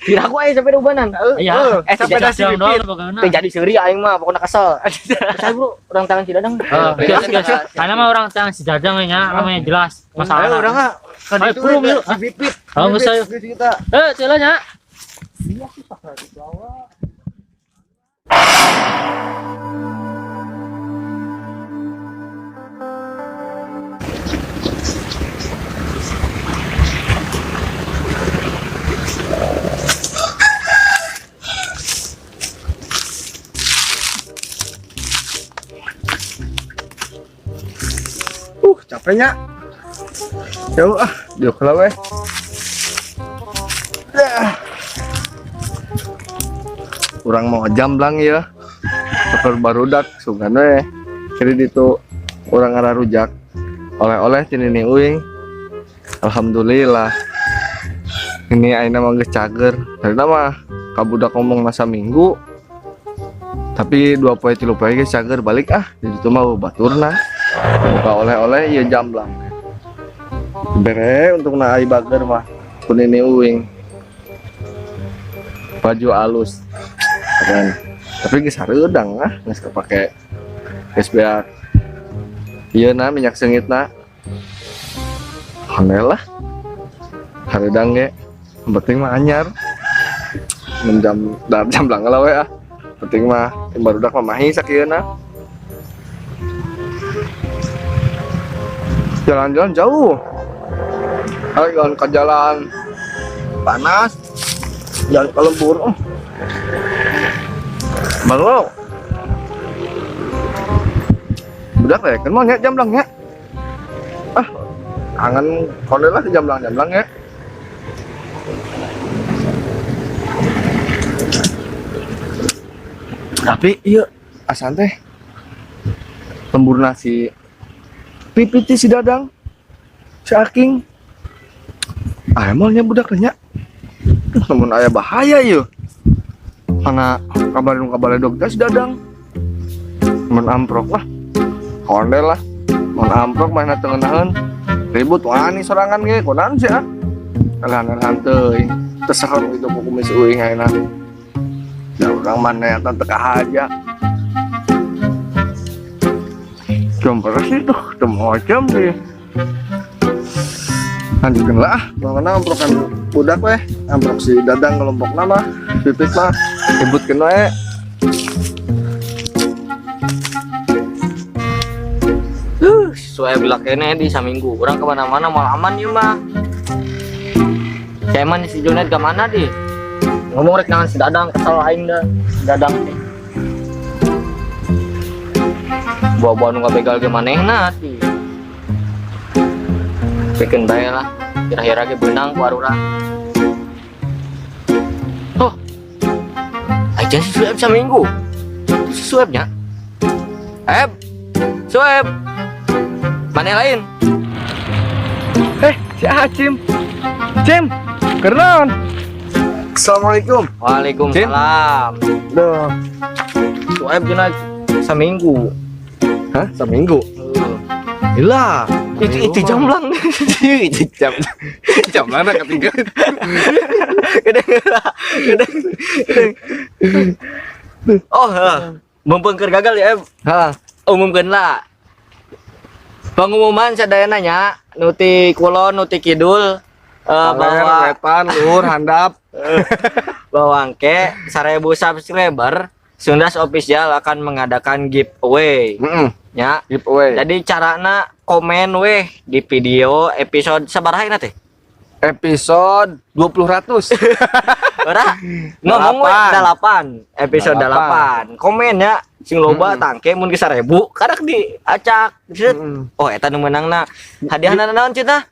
Kira aku aja sampai ubanan. Iya. Sepeda si Pipit. Teh jadi seuri aing mah pokoknya kesel. Saya bro, orang tangan si Dadang. Karena mah orang tangan si Dadang nya namanya jelas masalah. Ayo orang ah. Kan Ayo, itu bro, ya, yuk. si Pipit. Oh, nggak usah, yuk. Kita. Celanya. Capeknya. Jauh ah, diuk lah weh. Kurang mau jamblang ya. Seper barudak sugan weh. Kiri itu orang arah rujak. Oleh-oleh cenini uing. Alhamdulillah. Ini aina mah geus cager. Tadi mah kabudak ngomong masa minggu. Tapi 2 poe 3 poe geus cager balik ah. Di ditu mah baturna. Buka oleh-oleh ya jamblang. Bere untuk naai bager mah kunini uing. Baju alus. Keren. Tapi geus hareudang ah, geus kepake. Geus beak. Ieu na minyak seungitna. Aneh lah. Hareudang ge. Penting mah anyar. Jamblang lah we ah. Penting mah barudak mah mahi sakieuna. Jalan-jalan jauh. Ayo ke jalan panas, jalan ke lembur. Baru udah kayak kan mau jamblang ya. Ah, kangen kode lah jamblang ya. Tapi iya asan teh lembur nasi Pipit si Dadang, si Aking, emangnya budaknya, namun ayah bahaya yuk. Karena kabarin dokter si Dadang, mun amprok lah, kondel lah, mun amprok mana tengenahan, ribut wani sorangan ge, konan sih ah, elhan teuing, terserah itu kumis uing ayeuna, ya orang mana yang teka aja. Jam berapa sih tuh? Jam deh. Lanjutkan lah, mana amprokan budak weh, amprok si Dadang kelompok nama, Pipit mah, ributkan weh. Sesuai bilang kene di saminggu, orang kemana-mana mau aman ya mah. Saya emang si Junet kemana di? Ngomong rek nangan si Dadang, kesel aing dah, si Dadang nih. Bawa nu begal ge manehna ti. Bikin bae lah. Kira-kira ge beunang ku arurang. Oh. Aja si Sueb saminggu. Si Suebnya. Sueb. Mana lain? Si Acim. Cim, kenaon? Assalamualaikum. Waalaikumsalam. Duh. Sueb cenah saminggu. Hah? Seminggu? Ilah, Itu jamblang. itu jamblang ketiga. Oh, mumpung keur gagal ya, umumkeun lah. Pengumuman sadayana nya nuti kulon nuti kidul bahwa wetan luhur handap bahwa angke 1000 subscriber Sundas Official akan mengadakan giveaway. Ya, giveaway. Jadi carana komen weh di video episode sabaraha teh? Episode 20 Ora ngomong weh 8 episode 8. Komen ya sing loba tangke mun ge 1000 kadak diacak. Oh eta nu meunangna. Hadiahna naon cenah?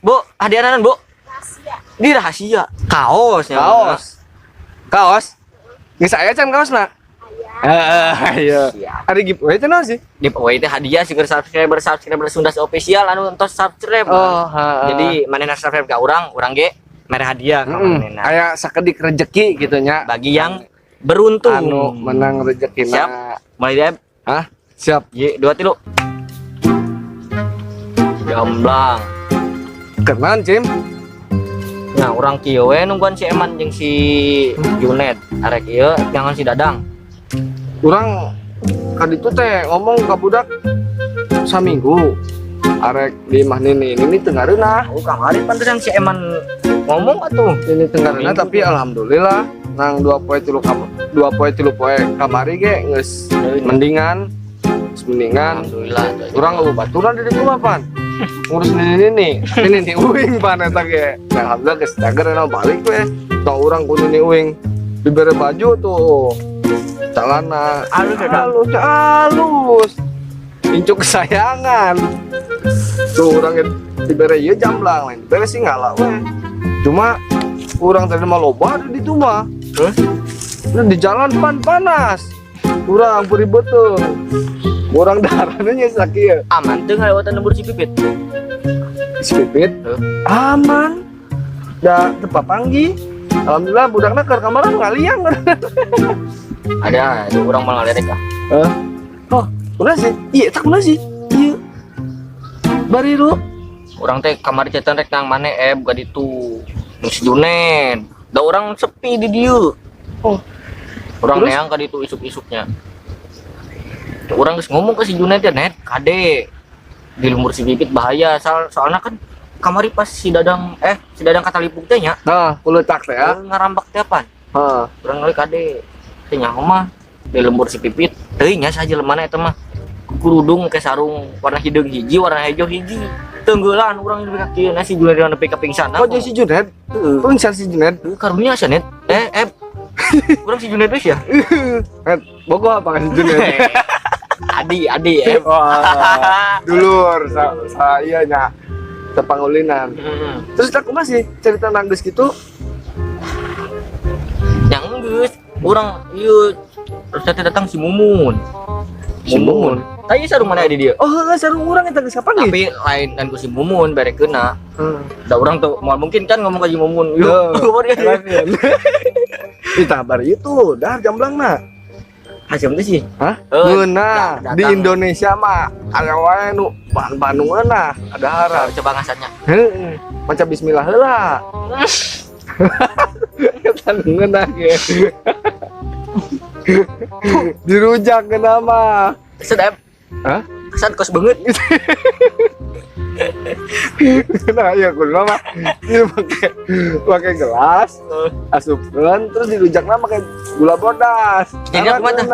Bu, hadiahna naon, Bu? Rahasia. Di rahasia. Kaos. Geus aya can kaosna? Iya. Ada giveaway teh naon sih? Giveaway teh hadiah sih subscriber Sundas Official anu entos subscribe. Jadi manehna subscribe ka urang ge mere hadiah ka manehna. Aya sakedik rezeki gitu nya. Bagi yang beruntung anu menang rezekina. Siap. Mulai deh. Hah? Siap. 2 3. Jamblang. Kenan, Cim? Nah, orang kieu we nungguan si Eman jeung si Junet. Arek ieu jangan si Dadang. Urang kaditu teh ngomong ka budak saminggu. Arek di mah ini tenggareuna. Oh, kamari pantesan si Eman ngomong atuh. Ini tenggareuna tapi alhamdulillah nang 2 poe 3 poe kamari ge geus mendingan. Alhamdulillah. Urang baturan di ditu mah pan. Ngurus ini uing pan eta ge. Nah, alhamdulillah geus dager balik we. Tong urang kudu ni uing dibere baju tuh. Celana halus. Incuk kesayangan. Tuh urang dibere ieu jamblang lain. Dibere sih ngalah we. Cuma urang tadi mah loba di ditu mah. Di jalan panas. Urang puri betul. Urang darahnya sakit. Aman teu ngalewatan lembur si Pipit. Si Pipit aman. Da tepa panggi. Alhamdulillah budakna ke kamar ngaliang. Ada orang malah lerek ah. Oh, udah sih. Iya, tak udah sih. Iya. Bariru. Orang teh kamar cetan rek nang mana buka ditu. Nu si Junen. Da orang sepi di dieu. Oh. Orang Terus? neang ka ditu isuk-isuknya. Orang geus ngomong ke si Junet ya, Net, kade. Di lembur si Pipit bahaya soalnya kan kamari pas si Dadang kata lipuk teh nya. Nah, kuletak teh ya. Ngarambak teh apaan? Heeh. Urang ngali kade. Teh nyaho mah di lembur si Pipit. Teuing nya saja lemana eta mah. Kerudung ke sarung warna hideung hiji, warna hijau hiji. Tenggelan urang di kaki na si Junet nepi ka pingsan. Oh, jadi si Junet. Pingsan si Junet. Karunya asa Net. Urang si Junet ya. Bogoh apa kan si Junet? Adi Wah. Dulur saya nya tepangulinan. Terus tak masih cerita nanggeus gitu. Yang geus urang ieu terus teh datang si Mumun. Tadi sarung mana di dia? Oh, sarung urang eta geus kapan nih? Tapi lain dan ku si Mumun bare keuna. Da urang tuh moal mungkin kan ngomong ka si Mumun. Kita bari itu dah jamblangna. Hasim teh sih. Hah? Ngeuna Di Indonesia mah aya wae nu Bandungeunna ada harap. Coba ngasannya. Heeh. Maca bismillah heula. Eta ngeuna ge. Dirujak ke nama. Sedap. Hah? Kesan kos banget. Nah, ya kudu mah ieu pakai gelas, asupkeun terus dirujak nama pakai gula bodas. Jadinya kumaha teh?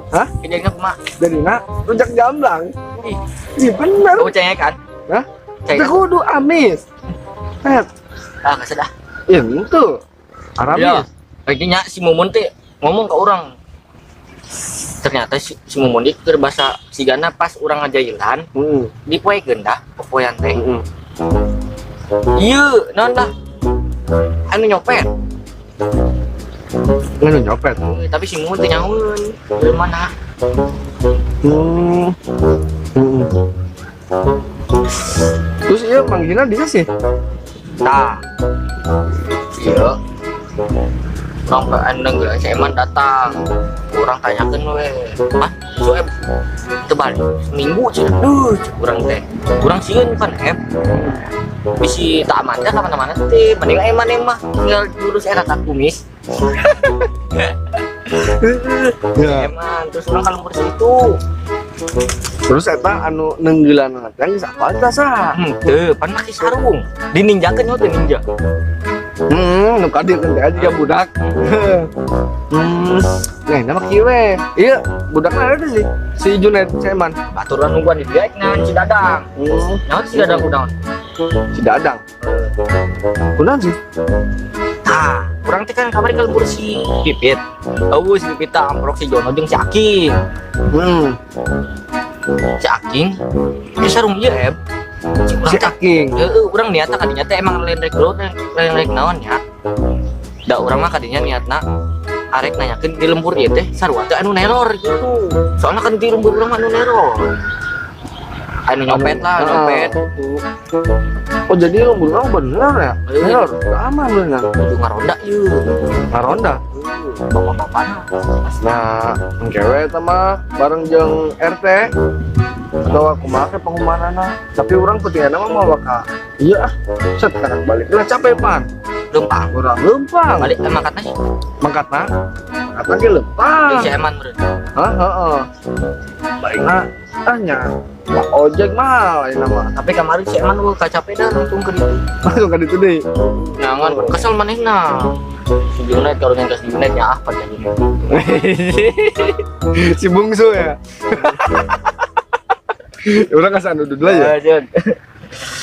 Hah? Kejadian kumaha? Jadinya rujak jamblang. Ih, Iya bener. oh cengekan. Hah? Cengekan. Teu kudu amis. Ah, kesedah. Ya itu. Aramis. Akhirnya si Mumun teh ngomong ke orang. Ternyata si Mumun di keur basa sigana pas urang ngajailan dipoekeun dah popoyan teh. Ieu naon lah. Anu nyopet. Nganu nyopet. Tapi si Mumun teh nyahoeun. Dari mana? Terus iya manggilnya dia sih. Tah. Iya. Sampai endeng gak Eman datang. Orang tanyakan we. Hah? Soeb tebal seminggu sih. Kurang teh. Kurang sieun kan bisi tak amannya kemana-mana teh. Mending Eman mah tinggal lurus era tak kumis. Ya. Eman terus orang kalau bersih itu. Terus eta anu nenggelan teh geus apa tah sa? Teu, pan make sarung. Dininjakeun teh ninja. Nu kadir teh aja budak. Nah, nama kieu we. Iya, budakna ada sih. Si Junet Seman. Baturan nungguan di diek ngan si Dadang. Nyawa si Dadang kunaon? Si Dadang. Kunaon sih? Tah, kurang teh kan kamari kalau si Pipit. Si Pipit tah amprok si Jono jeung si Aking. Si Aking ini sarung ieu Si Aking. Urang niatna kadinya teh emang lain rek naon nya. Da urang mah kadinya niatna arek nanyakeun di lembur ieu teh sarua teh anu neror gitu. Soalnya kan di lembur urang anu neror. Anu nyopet lah, nyopet gitu. Oh, jadi lembur urang bener ya? Neror. Aman bener. Kudu ngaronda ieu. Ngaronda. Bapak-bapakna. Nah, ngkewe eta mah bareng jeung RT. atau aku makan pengumumanana tapi orang pentingnya nama mau ka iya set kadang balik lah capek pan Lempang. orang lempang Balik emang katanya. mangkatna ge lempang Si Eman bro. heeh baiknya tanya Pak ojek mahal ini nama Tapi kemarin si Eman gue capek dah langsung ke ditu. langsung kan itu deh Jangan kesel manehna. Si Junet kalau yang si Junet ya apa jadi. si bungsu ya orang kasih anu dulu ya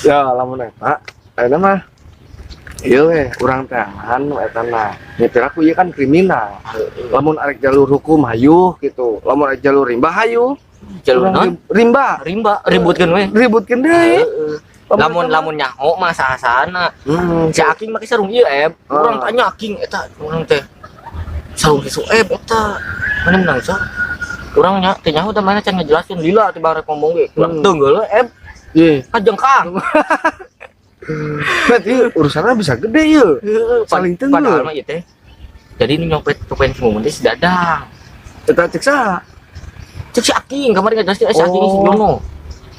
ya lamun eta ayeuna mah ieu we urang tangan eta mah nyetir aku ieu kan kriminal lamun arek jalur hukum hayu gitu lamun arek jalur rimba hayu Jalur non rimba rimba ributkeun we. ributkeun deui Lamun nyaho mah sahasana. Si Aking make sarung ieu urang tanya Aking eta urang teh sarung si Sueb eta mana menang so urang nya teh nyaho teh mana can ngejelasin lila teh barek ngomong ge urang teungeul ye kajengkang. berarti urusannya bisa gede ieu saling teungeul Padahal mah ieu teh jadi ini nyopet topeng si Mumun teh si Dadang. eta cek saha Cek si Aking kemarin ngejelasin si Aking si Oh. Jono.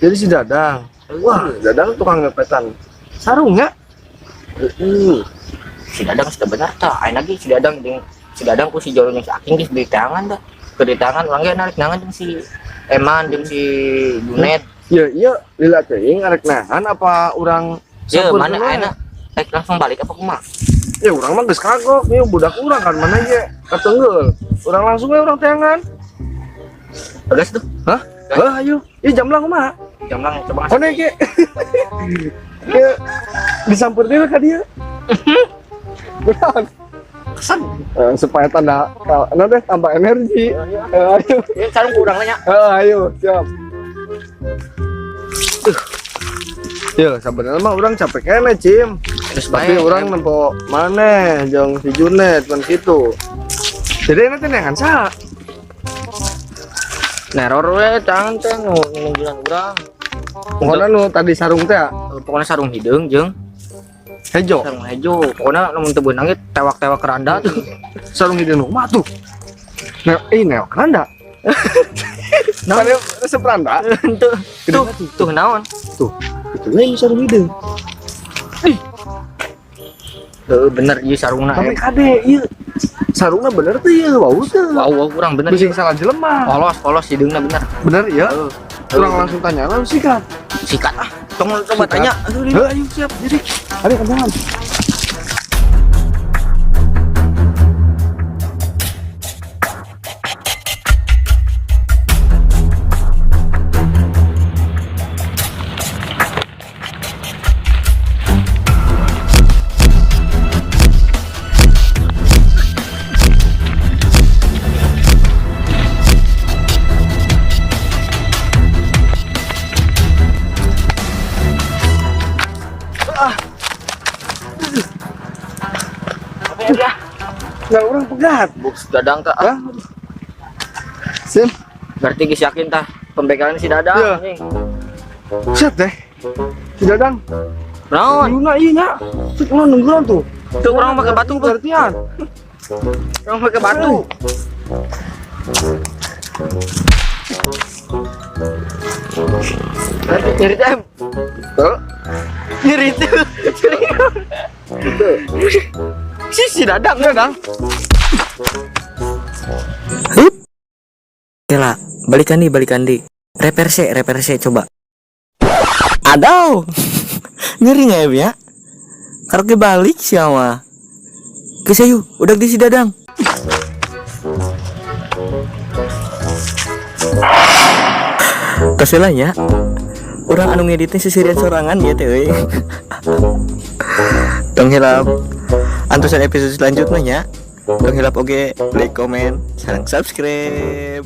jadi si Dadang wah Dadang tukang ngepetan sarung ya Si Dadang sudah benar tah aya lagi si Dadang ku si Jono jeung si Aking geus di tangan dah. Ke di tangan urang ge narik nangan jeung si Eman jeung si Junet. iya lila teuing arek nahan apa urang Ya sampurna mana we? ayeuna langsung balik apa kumaha? ya urang mah geus kagok ieu budak urang kan mana ge kateungeul urang langsung we urang teangan Gas tuh. hah ayo ieu jam lang kumaha Jam lang coba one ge ieu disampur deui ka dieu beneran kesan. supaya tanda deh tambah energi ayo Ya sarung urang nya. ayo siap ya sebenarnya mah orang capek kene cim Terus tapi orang nempo maneh jeung si Junet kan gitu jadi nanti nengan sa neror we tangan teh nu nunggulan urang. pokoknya nu tadi sarung teh Pokoknya sarung hideung jeung hejo sarung hejo. Pokoknya lamun teu beunang ge tewak-tewak keranda tuh. sarung hidung mah tuh neo keranda nah resep randa Tuh naon? tuh itu we sarung hidung Bener ieu sarungna. tapi kade ieu sarungna bener tuh ieu wau tuh Wow, urang bener. bisa salah jelema Polos hideungna bener. bener ya kurang langsung tanya langsung sikat Sikat ah. Coba tanya. ayo siap jadi ada kenangan nggak orang pegat Bus Dadang tah. ah sim Berarti geus yakin tah pembegalan si Dadang Iya. anjing. set deh si Dadang Naon? Yuna iya nya set lo nungguan tuh Tuh urang pakai batu tuh. pengertian Urang pakai batu. Nyeri teh. tuh Nyeri teh. Si Dadang. Oke lah, balikan di. Reperse coba. Aduh. Nyeri nggak ya? Karena balik siapa? Kesayu, udah di si Dadang. Keselanya, orang anu ngeditnya sisirian sorangan ya teh. Dong hilap. Antusan episode selanjutnya. Dong hilap oke, like, comment, sareng subscribe.